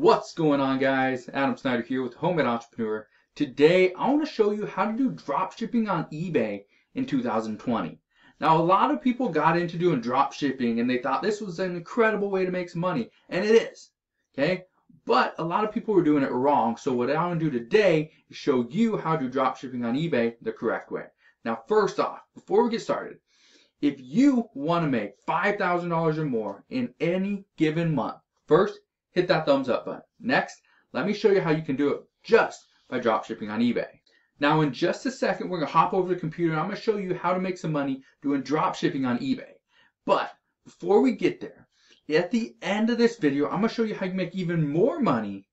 What's going on, guys? Adam Snyder here with Homemade Entrepreneur. Today I want to show you how to do drop shipping on eBay in 2020. Now, a lot of people got into doing drop shipping and they thought this was an incredible way to make some money, and it is. Okay? But a lot of people were doing it wrong. So what I want to do today is show you how to do drop shipping on eBay the correct way. Now, first off, before we get started, if you want to make $5,000 or more in any given month, first, hit that thumbs up button. Next, let me show you how you can do it just by drop shipping on eBay. Now, in just a second, we're going to hop over to the computer and I'm going to show you how to make some money doing drop shipping on eBay. But before we get there, at the end of this video, I'm going to show you how you make even more money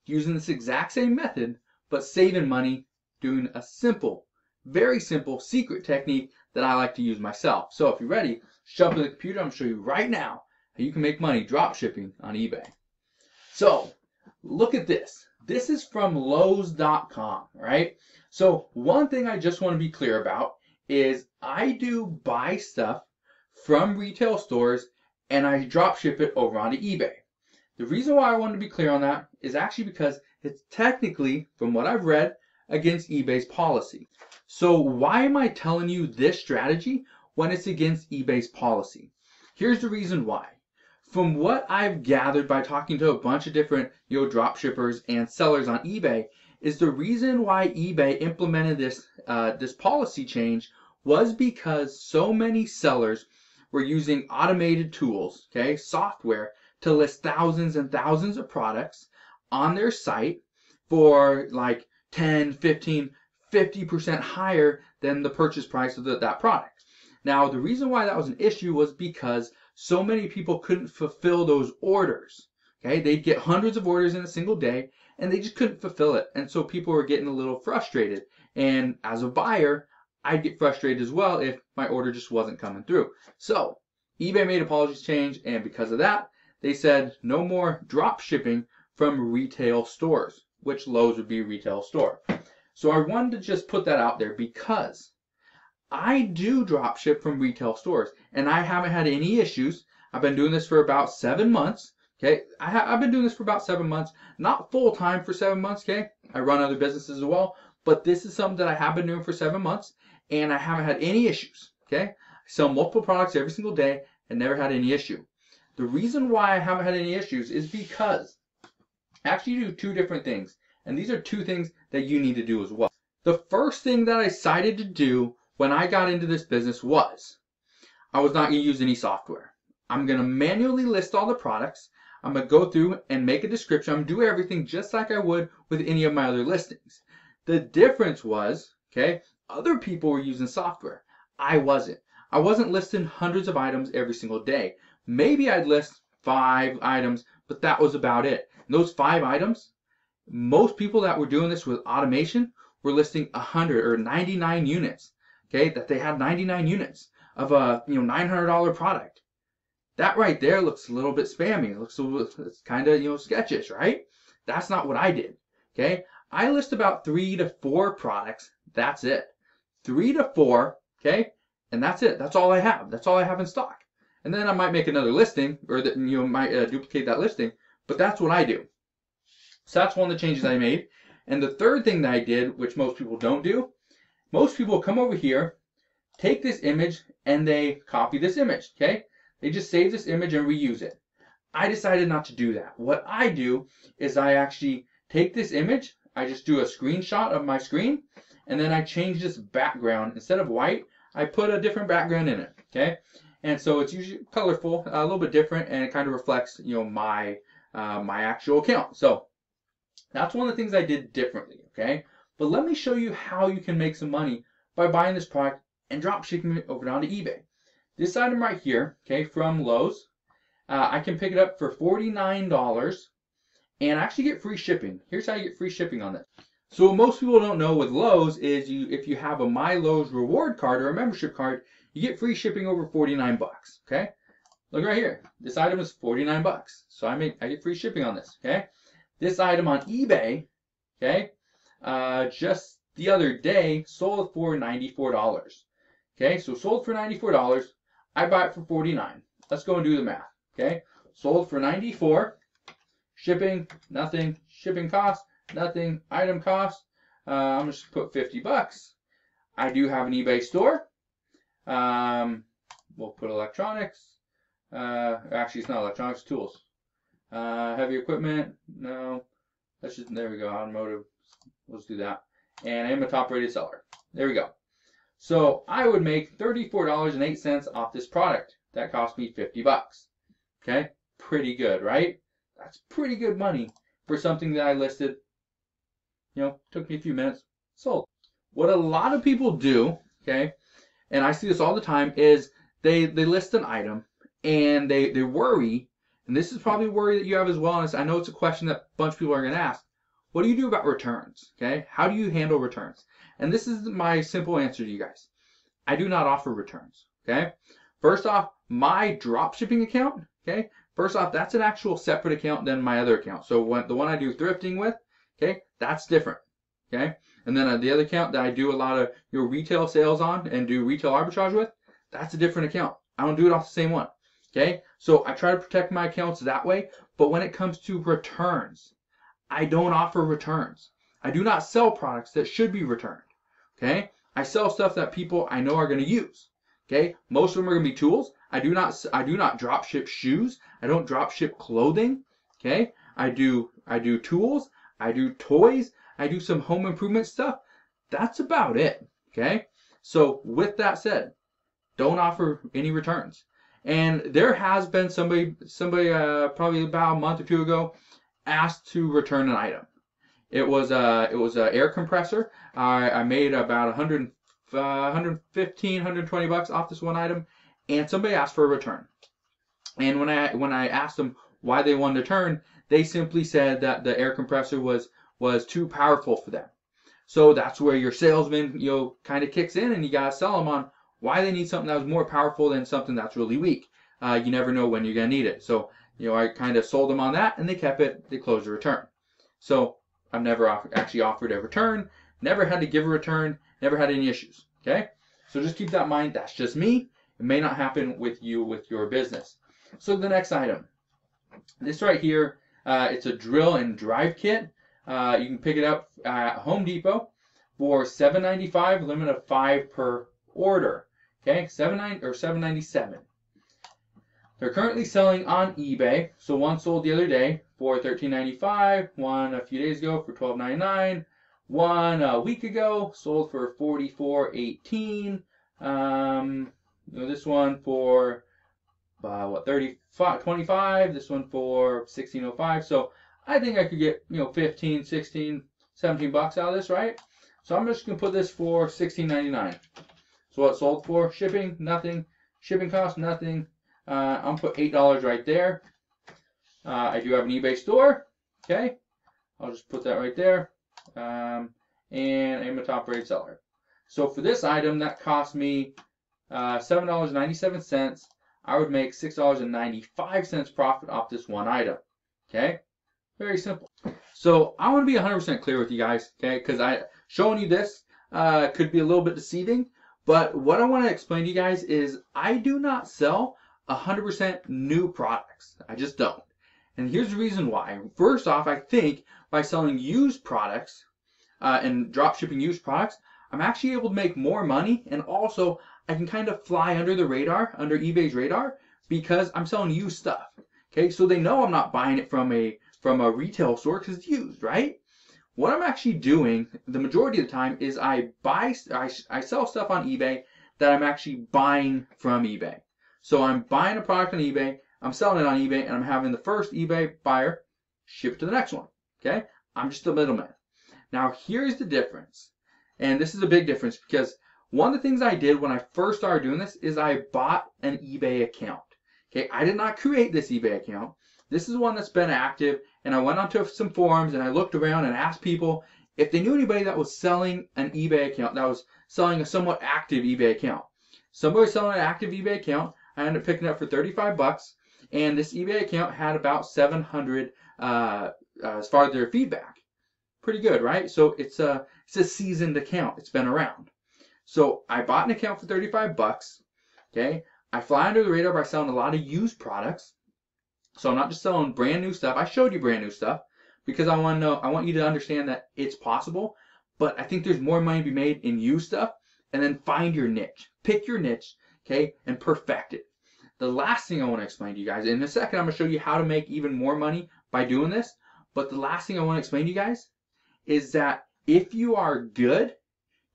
using this exact same method, but saving money doing a simple, very simple secret technique that I like to use myself. So if you're ready, jump to the computer. I'm going to show you right now how you can make money drop shipping on eBay. So look at this. This is from Lowes.com, right? So one thing I just want to be clear about is I do buy stuff from retail stores and I drop ship it over onto eBay. The reason why I want to be clear on that is actually because it's technically, from what I've read, against eBay's policy. So why am I telling you this strategy when it's against eBay's policy? Here's the reason why. From what I've gathered by talking to a bunch of different drop shippers and sellers on eBay, is the reason why eBay implemented this policy change was because so many sellers were using automated tools, okay, software, to list thousands and thousands of products on their site for like 10, 15, 50% higher than the purchase price of that product. Now, the reason why that was an issue was because so many people couldn't fulfill those orders. Okay, they'd get hundreds of orders in a single day and they just couldn't fulfill it. And so people were getting a little frustrated. And as a buyer, I'd get frustrated as well if my order just wasn't coming through. So eBay made a policy change, and because of that, they said no more drop shipping from retail stores, which Lowe's would be a retail store. So I wanted to just put that out there because I do drop ship from retail stores and I haven't had any issues. I've been doing this for about 7 months. Okay, I've been doing this for about 7 months, not full time for 7 months. Okay, I run other businesses as well, but this is something that I have been doing for 7 months and I haven't had any issues. Okay, I sell multiple products every single day and never had any issue. The reason why I haven't had any issues is because I actually do two different things, and these are two things that you need to do as well. The first thing that I decided to do when I got into this business was I was not going to use any software. I'm going to manually list all the products. I'm going to go through and make a description. I'm going to do everything just like I would with any of my other listings. The difference was, okay, other people were using software. I wasn't. I wasn't listing hundreds of items every single day. Maybe I'd list 5 items, but that was about it. And those 5 items, most people that were doing this with automation were listing 100 or 99 units. Okay, that they had 99 units of a $900 product. That right there looks a little bit spammy. It looks a little, it's kind of sketchish, right? That's not what I did. Okay, I list about 3 to 4 products. That's it. 3 to 4. Okay, and that's it. That's all I have. That's all I have in stock. And then I might make another listing, or that might duplicate that listing. But that's what I do. So that's one of the changes I made. And the third thing that I did, which most people don't do, most people come over here, take this image, and they copy this image, okay? They just save this image and reuse it. I decided not to do that. What I do is I actually take this image, I just do a screenshot of my screen, and then I change this background. Instead of white, I put a different background in it, okay? And so it's usually colorful, a little bit different, and it kind of reflects, my actual account. So that's one of the things I did differently, okay? But let me show you how you can make some money by buying this product and drop shipping it over down to eBay. This item right here, okay, from Lowe's, I can pick it up for $49 and actually get free shipping. Here's how you get free shipping on this. So what most people don't know with Lowe's is if you have a My Lowe's reward card or a membership card, you get free shipping over 49 bucks, okay? Look right here. This item is 49 bucks. So I get free shipping on this, okay? This item on eBay, okay, just the other day sold for $94. Okay, so sold for $94. I buy it for $49. Let's go and do the math. Okay, sold for $94. Shipping, nothing. Shipping cost, nothing. Item cost, I'm just put 50 bucks. I do have an eBay store. We'll put electronics. Actually, it's not electronics, tools. Heavy equipment, no. Let's just, there we go, automotive. Let's do that. And I am a top rated seller. There we go. So I would make $34.08 off this product. That cost me 50 bucks. Okay? Pretty good, right? That's pretty good money for something that I listed. You know, took me a few minutes, sold. What a lot of people do, okay, and I see this all the time, is they list an item and they worry, and this is probably a worry that you have as well, and I know it's a question that a bunch of people are going to ask. What do you do about returns? Okay, how do you handle returns? And this is my simple answer to you guys. I do not offer returns. Okay, first off, my dropshipping account, okay, first off, that's an actual separate account than my other account. So the one I do thrifting with, okay, that's different. Okay, and then the other account that I do a lot of retail sales on and do retail arbitrage with, that's a different account. I don't do it off the same one. Okay, so I try to protect my accounts that way. But when it comes to returns, I don't offer returns. I do not sell products that should be returned. Okay, I sell stuff that people I know are going to use. Okay, most of them are going to be tools. I do not drop ship shoes. I don't drop ship clothing. Okay, I do tools. I do toys. I do some home improvement stuff. That's about it. Okay, so with that said, don't offer any returns. And there has been somebody probably about a month or two ago asked to return an item. It was an air compressor. I made about 115, 120 bucks off this one item, and somebody asked for a return. And when I asked them why they wanted to return, they simply said that the air compressor was too powerful for them. So that's where your salesman kind of kicks in, and you gotta sell them on why they need something that was more powerful than something that's really weak. You never know when you're gonna need it. So I kind of sold them on that, and they kept it. They closed the return. So I've never actually offered a return, never had to give a return, never had any issues. Okay, so just keep that in mind. That's just me. It may not happen with you with your business. So the next item, this right here, it's a drill and drive kit. You can pick it up at Home Depot for $7.95, limit of 5 per order. Okay, $7.97. They're currently selling on eBay. So one sold the other day for $13.95, one a few days ago for $12.99, one a week ago sold for $44.18. This one for $25. This one for $16.05. So I think I could get 15, 16, 17 bucks out of this, right? So I'm just gonna put this for $16.99. So what it sold for? Shipping, nothing. Shipping cost, nothing. I'm put $8 right there. I do have an eBay store. Okay, I'll just put that right there. And I'm a top rated seller. So for this item, that cost me $7.97. I would make $6.95 profit off this one item. Okay, very simple. So I want to be 100% clear with you guys, okay? Because showing you this could be a little bit deceiving. But what I want to explain to you guys is I do not sell 100% new products. I just don't. And here's the reason why. First off, I think by selling used products and drop shipping used products, I'm actually able to make more money, and also I can kind of fly under the radar, under eBay's radar, because I'm selling used stuff. Okay, so they know I'm not buying it from a retail store because it's used, right? What I'm actually doing the majority of the time is I sell stuff on eBay that I'm actually buying from eBay. So I'm buying a product on eBay, I'm selling it on eBay, and I'm having the first eBay buyer ship it to the next one. Okay, I'm just a middleman. Now here's the difference, and this is a big difference because one of the things I did when I first started doing this is I bought an eBay account. Okay, I did not create this eBay account. This is one that's been active, and I went onto some forums and I looked around and asked people if they knew anybody that was selling an eBay account, that was selling a somewhat active eBay account. Somebody was selling an active eBay account. I ended up picking it up for 35 bucks, and this eBay account had about 700 as far as their feedback. Pretty good, right? So it's a seasoned account. It's been around. So I bought an account for 35 bucks. Okay, I fly under the radar by selling a lot of used products. So I'm not just selling brand new stuff. I showed you brand new stuff because I want you to understand that it's possible. But I think there's more money to be made in used stuff, and then find your niche. Pick your niche, okay, and perfect it. The last thing I want to explain to you guys, in a second I'm going to show you how to make even more money by doing this, but the last thing I want to explain to you guys is that if you are good,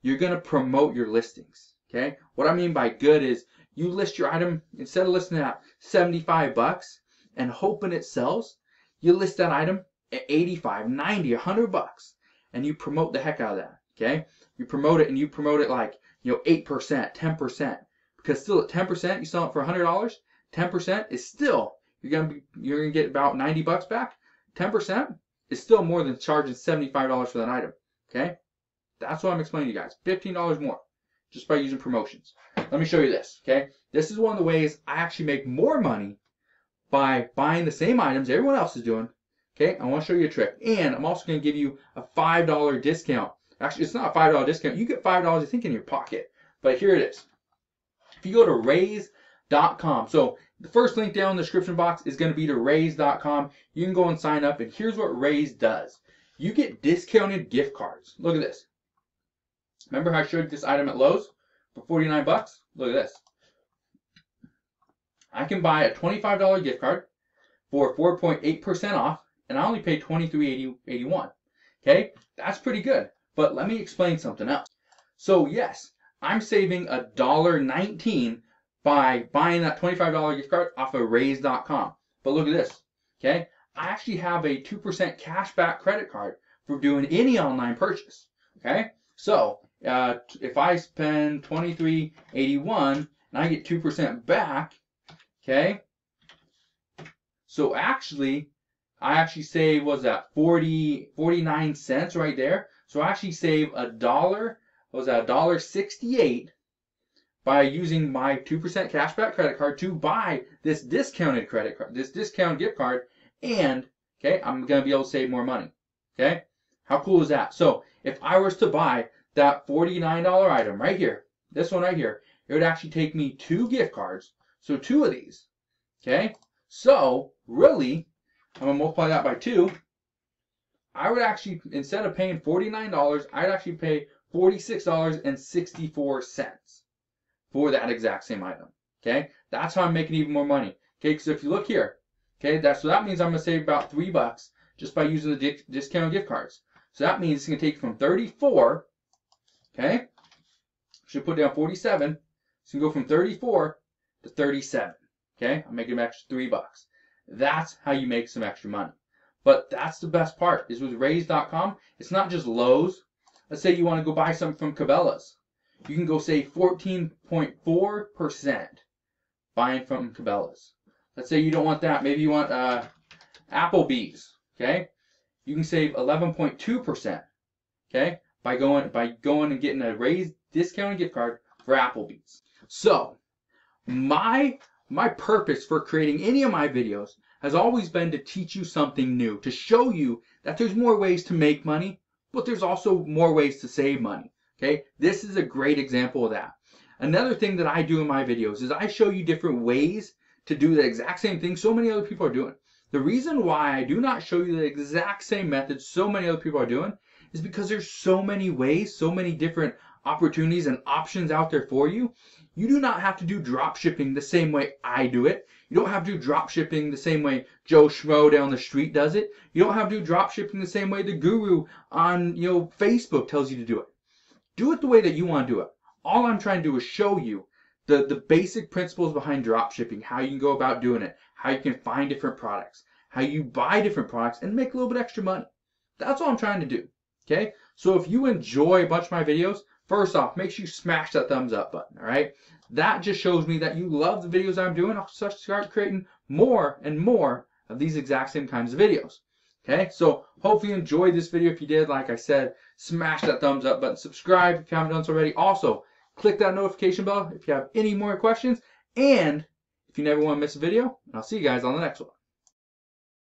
you're going to promote your listings, okay? What I mean by good is you list your item, instead of listing it at 75 bucks and hoping it sells, you list that item at 85, 90, 100 bucks, and you promote the heck out of that, okay? You promote it, and you promote it like, 8%, 10%, because still at 10%, you sell it for $100, 10% is still, you're gonna get about 90 bucks back. 10% is still more than charging $75 for that item, okay? That's what I'm explaining to you guys. $15 more just by using promotions. Let me show you this, okay? This is one of the ways I actually make more money by buying the same items everyone else is doing, okay? I want to show you a trick. And I'm also going to give you a $5 discount. Actually, it's not a $5 discount. You get $5, I think, in your pocket. But here it is. If you go to raise.com, so the first link down in the description box is going to be to raise.com. You can go and sign up, and here's what Raise does. You get discounted gift cards. Look at this. Remember how I showed you this item at Lowe's for 49 bucks? Look at this. I can buy a $25 gift card for 4.8% off, and I only pay $23.81. Okay, that's pretty good. But let me explain something else. So yes, I'm saving $1.19 by buying that $25 gift card off of Raise.com. But look at this. Okay, I actually have a 2% cashback credit card for doing any online purchase. Okay, so if I spend $23.81 and I get 2% back, okay, so actually I save, what's that, 49 cents right there. So I actually save $1.68 by using my 2% cashback credit card to buy this discounted credit card, this discounted gift card, and okay, I'm gonna be able to save more money. Okay, how cool is that? So if I was to buy that $49 item right here, this one right here, it would actually take me 2 gift cards, so 2 of these. Okay, so really, I'm gonna multiply that by 2. I would actually, instead of paying $49, I'd actually pay $46.64 for that exact same item. Okay, that's how I'm making even more money. Okay, because if you look here, okay, so that means I'm gonna save about $3 just by using the discount gift cards. So that means it's gonna take from 34. Okay, should put down 47. So you can go from 34 to 37. Okay, I'm making an extra $3. That's how you make some extra money. But that's the best part, is with Raise.com, it's not just Lowe's. Let's say you want to go buy something from Cabela's. You can go save 14.4% buying from Cabela's. Let's say you don't want that. Maybe you want Applebee's. Okay, you can save 11.2%. Okay, by going and getting a Raise discounted gift card for Applebee's. So my purpose for creating any of my videos has always been to teach you something new, to show you that there's more ways to make money, but there's also more ways to save money. Okay, this is a great example of that. Another thing that I do in my videos is I show you different ways to do the exact same thing so many other people are doing. The reason why I do not show you the exact same method so many other people are doing is because there's so many ways, so many different opportunities and options out there for you. You do not have to do drop shipping the same way I do it. You don't have to do drop shipping the same way Joe Schmo down the street does it. You don't have to do drop shipping the same way the guru on Facebook tells you to do it. Do it the way that you want to do it. All I'm trying to do is show you the basic principles behind drop shipping, how you can go about doing it, how you can find different products, how you buy different products and make a little bit extra money. That's all I'm trying to do. Okay? So if you enjoy a bunch of my videos, first off, make sure you smash that thumbs up button, all right? That just shows me that you love the videos I'm doing. I'll start creating more and more of these exact same kinds of videos. Okay, so hopefully you enjoyed this video. If you did, like I said, smash that thumbs up button. Subscribe if you haven't done so already. Also, click that notification bell if you have any more questions. And if you never want to miss a video, and I'll see you guys on the next one.